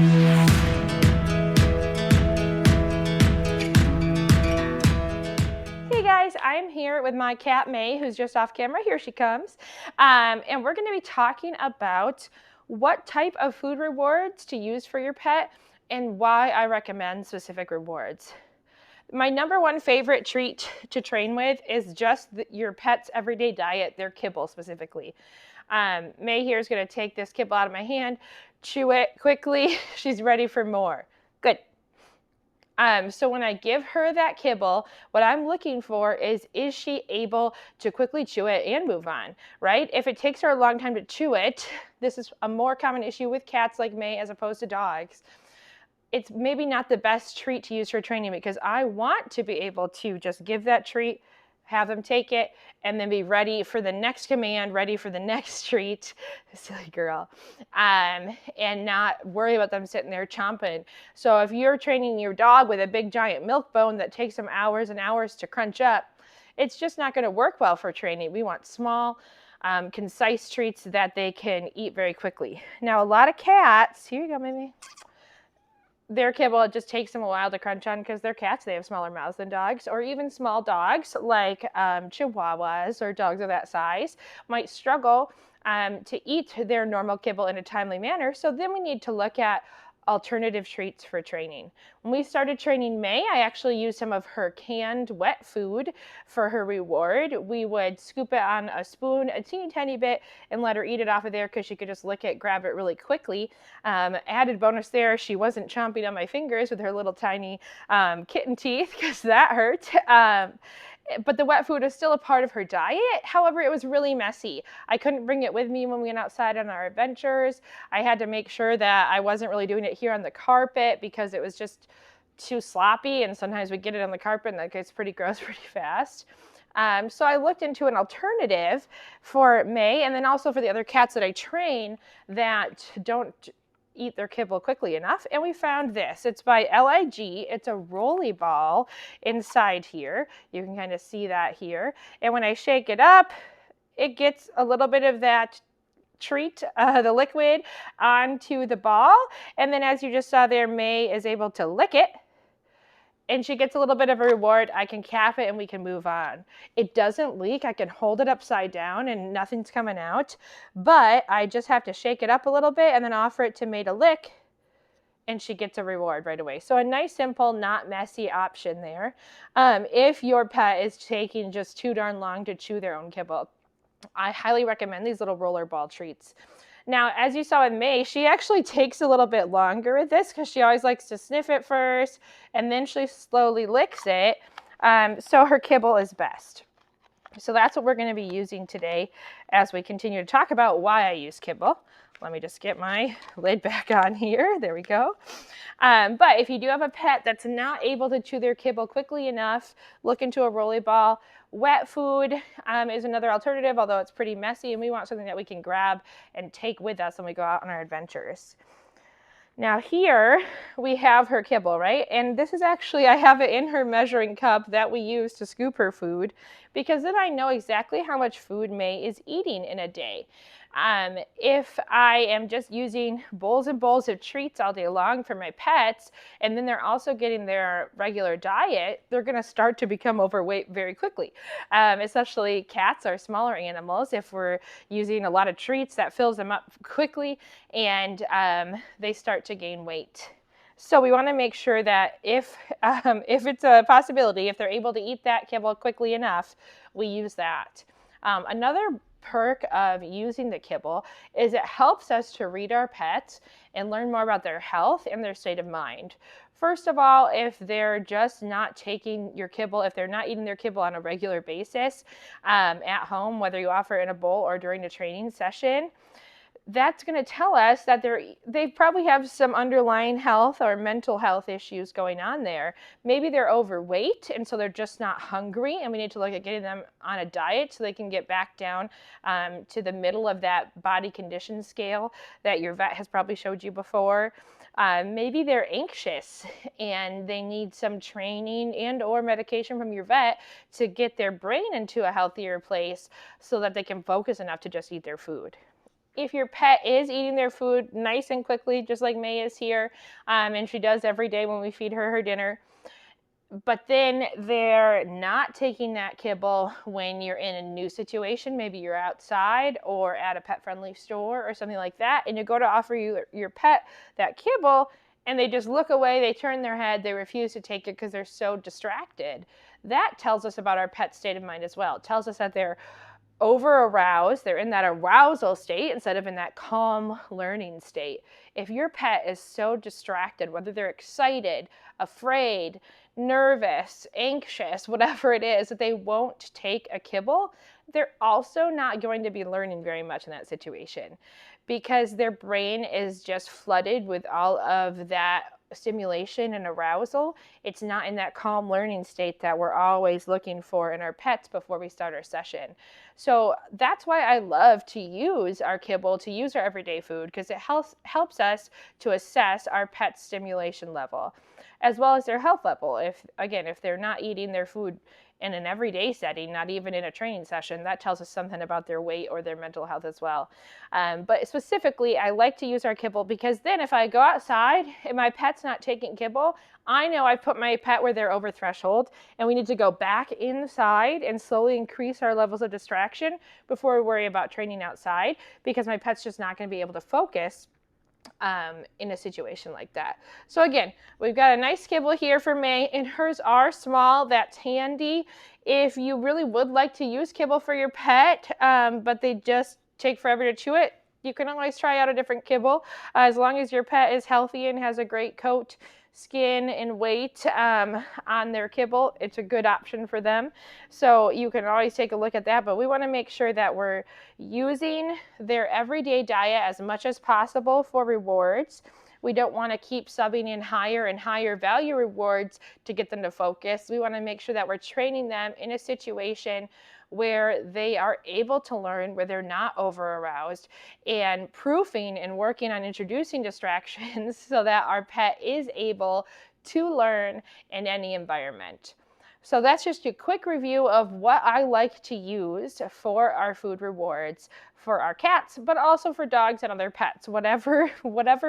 Hey guys, I'm here with my cat May, who's just off camera. Here she comes. And we're going to be talking about what type of food rewards to use for your pet and why I recommend specific rewards. My number one favorite treat to train with is just your pet's everyday diet, their kibble specifically. May here is going to take this kibble out of my hand, chew it quickly. She's ready for more. Good. So when I give her that kibble, what I'm looking for is she able to quickly chew it and move on, right? If it takes her a long time to chew it, this is a more common issue with cats like May as opposed to dogs. It's maybe not the best treat to use for training because I want to be able to just give that treat, have them take it, and then be ready for the next command, ready for the next treat, silly girl, and not worry about them sitting there chomping. So if you're training your dog with a big giant milk bone that takes them hours and hours to crunch up, it's just not going to work well for training. We want small, concise treats that they can eat very quickly. Now, a lot of cats, here you go, Mimi. Their kibble, it just takes them a while to crunch on because they're cats. They have smaller mouths than dogs, or even small dogs like Chihuahuas or dogs of that size might struggle to eat their normal kibble in a timely manner. So then we need to look at alternative treats for training. When we started training May, I actually used some of her canned wet food for her reward. We would scoop it on a spoon a teeny tiny bit and let her eat it off of there because she could just lick it, grab it really quickly. Added bonus there, she wasn't chomping on my fingers with her little tiny kitten teeth because that hurt. But the wet food is still a part of her diet. However, it was really messy. I couldn't bring it with me when we went outside on our adventures. I had to make sure that I wasn't really doing it here on the carpet because it was just too sloppy, and sometimes we get it on the carpet and that gets pretty gross pretty fast. So I looked into an alternative for May and then also for the other cats that I train that don't eat their kibble quickly enough, and we found this. It's by LIG. It's a rolly ball inside here. You can kind of see that here, and when I shake it up, it gets a little bit of that treat, the liquid, onto the ball, and then as you just saw there, May is able to lick it and she gets a little bit of a reward. I can cap it and we can move on. It doesn't leak. I can hold it upside down and nothing's coming out, but I just have to shake it up a little bit and then offer it to May to lick, and she gets a reward right away. So a nice, simple, not messy option there. If your pet is taking just too darn long to chew their own kibble, I highly recommend these little roller ball treats. Now, as you saw in May, she actually takes a little bit longer with this because she always likes to sniff it first, and then she slowly licks it. So her kibble is best. So that's what we're going to be using today as we continue to talk about why I use kibble. Let me just get my lid back on here. There we go. But if you do have a pet that's not able to chew their kibble quickly enough, look into a rolly ball. Wet food is another alternative, although it's pretty messy, and we want something that we can grab and take with us when we go out on our adventures. Now here we have her kibble, right? And this is actually, I have it in her measuring cup that we use to scoop her food, because then I know exactly how much food May is eating in a day. If I am just using bowls and bowls of treats all day long for my pets, and then they're also getting their regular diet, they're going to start to become overweight very quickly. Especially cats are smaller animals. If we're using a lot of treats, that fills them up quickly, and they start to gain weight. So we want to make sure that if it's a possibility, if they're able to eat that kibble quickly enough, we use that. Another perk of using the kibble is it helps us to read our pets and learn more about their health and their state of mind. First of all, if they're just not taking your kibble, if they're not eating their kibble on a regular basis at home, whether you offer it in a bowl or during a training session, that's going to tell us that they probably have some underlying health or mental health issues going on there. Maybe they're overweight and so they're just not hungry, and we need to look at getting them on a diet so they can get back down to the middle of that body condition scale that your vet has probably showed you before. Maybe they're anxious and they need some training and or medication from your vet to get their brain into a healthier place so that they can focus enough to just eat their food. If your pet is eating their food nice and quickly, just like May is here, and she does every day when we feed her dinner, but then they're not taking that kibble when you're in a new situation, maybe you're outside or at a pet-friendly store or something like that, and you go to offer your pet that kibble, and they just look away, they turn their head, they refuse to take it because they're so distracted. That tells us about our pet's state of mind as well. It tells us that they're over aroused, they're in that arousal state instead of in that calm learning state. If your pet is so distracted, whether they're excited, afraid, nervous, anxious, whatever it is, that they won't take a kibble, they're also not going to be learning very much in that situation because their brain is just flooded with all of that stimulation and arousal. It's not in that calm learning state that we're always looking for in our pets before we start our session. So that's why I love to use our kibble, to use our everyday food, because it helps us to assess our pet's stimulation level as well as their health level. If they're not eating their food in an everyday setting, not even in a training session, that tells us something about their weight or their mental health as well. But specifically, I like to use our kibble because then if I go outside and my pet's not taking kibble, I know I've put my pet where they're over threshold, and we need to go back inside and slowly increase our levels of distraction before we worry about training outside, because my pet's just not going to be able to focus in a situation like that. So again, we've got a nice kibble here for May, and hers are small. That's handy. If you really would like to use kibble for your pet, but they just take forever to chew it, you can always try out a different kibble. As long as your pet is healthy and has a great coat, skin, and weight on their kibble, it's a good option for them. So you can always take a look at that, but we want to make sure that we're using their everyday diet as much as possible for rewards. We don't want to keep subbing in higher and higher value rewards to get them to focus. We want to make sure that we're training them in a situation where they are able to learn, where they're not over aroused, and proofing and working on introducing distractions so that our pet is able to learn in any environment. So that's just a quick review of what I like to use for our food rewards for our cats, but also for dogs and other pets. Whatever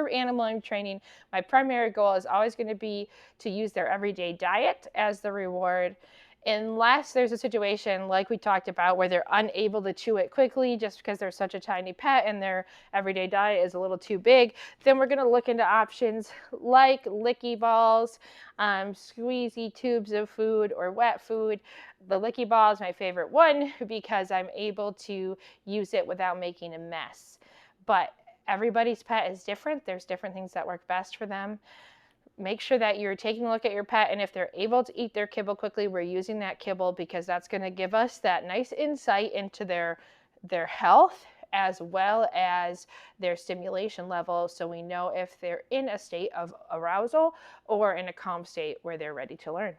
animal I'm training, my primary goal is always going to be to use their everyday diet as the reward, unless there's a situation like we talked about where they're unable to chew it quickly just because they're such a tiny pet and their everyday diet is a little too big. Then we're going to look into options like licky balls, squeezy tubes of food, or wet food. The licky ball is my favorite one because I'm able to use it without making a mess. But everybody's pet is different. There's different things that work best for them. Make sure that you're taking a look at your pet, and if they're able to eat their kibble quickly, we're using that kibble because that's going to give us that nice insight into their health as well as their stimulation level, so we know if they're in a state of arousal or in a calm state where they're ready to learn.